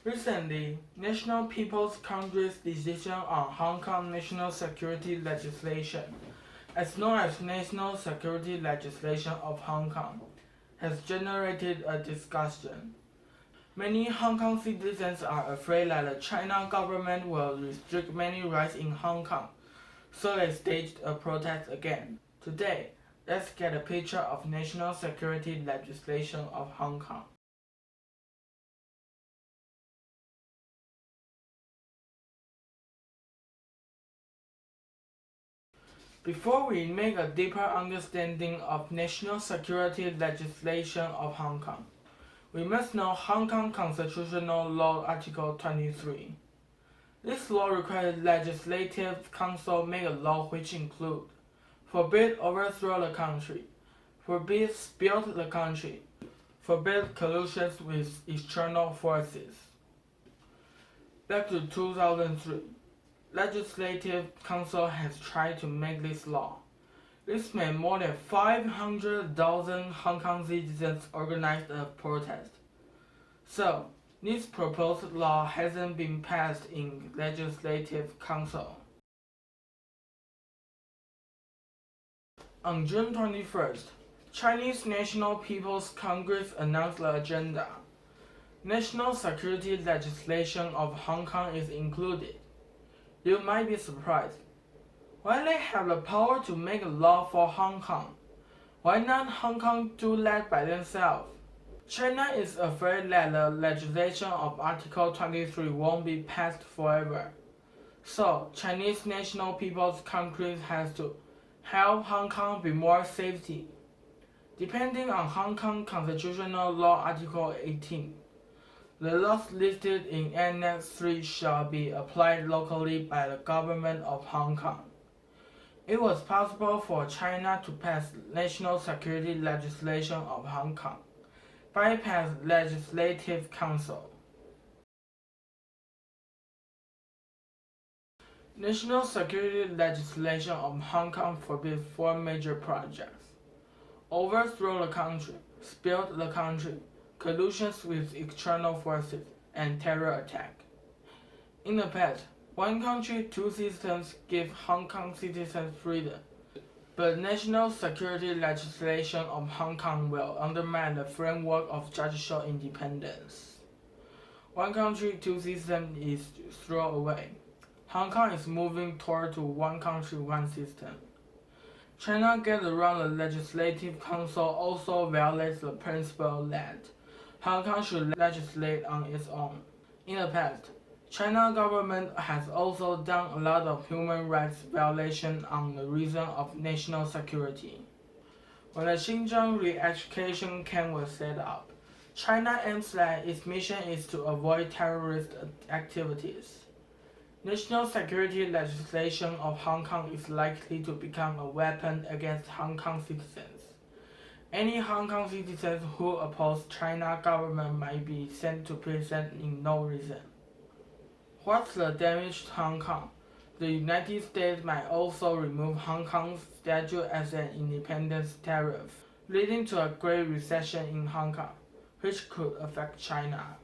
Recently, National People's Congress' decision on Hong Kong national security legislation, as known as National Security Legislation of Hong Kong, has generated a discussion. Many Hong Kong citizens are afraid that the China government will restrict many rights in Hong Kong, so they staged a protest again. Today, let's get a picture of National Security Legislation of Hong Kong. Before we make a deeper understanding of national security legislation of Hong Kong, we must know Hong Kong Constitutional Law Article 23. This law requires Legislative Council make a law which include forbid overthrow the country, forbid split the country, forbid collusion with external forces. Back to 2003. Legislative Council has tried to make this law. This made more than 500,000 Hong Kong citizens organize a protest. So, this proposed law hasn't been passed in Legislative Council. On June 21st, Chinese National People's Congress announced the agenda. National security legislation of Hong Kong is included. You might be surprised. Why they have the power to make a law for Hong Kong? Why not Hong Kong do that by themselves? China is afraid that the legislation of Article 23 won't be passed forever. So, Chinese National People's Congress has to help Hong Kong be more safety. Depending on Hong Kong Constitutional Law Article 18, the laws listed in Annex 3 shall be applied locally by the government of Hong Kong. It was possible for China to pass national security legislation of Hong Kong, bypass Legislative Council. National security legislation of Hong Kong forbids 4 major projects: overthrow the country, split the country, collusion with external forces, and terror attack. In the past, one country, two systems give Hong Kong citizens freedom, but national security legislation of Hong Kong will undermine the framework of judicial independence. One country, two systems is thrown away. Hong Kong is moving toward to one country, one system. China gets around the Legislative Council also violates the principle that Hong Kong should legislate on its own. In the past, China government has also done a lot of human rights violations on the reason of national security. When the Xinjiang re-education camp was set up, China aims that its mission is to avoid terrorist activities. National security legislation of Hong Kong is likely to become a weapon against Hong Kong citizens. Any Hong Kong citizens who oppose China government might be sent to prison in no reason. What's the damage to Hong Kong? The United States might also remove Hong Kong's status as an independence tariff, leading to a great recession in Hong Kong, which could affect China.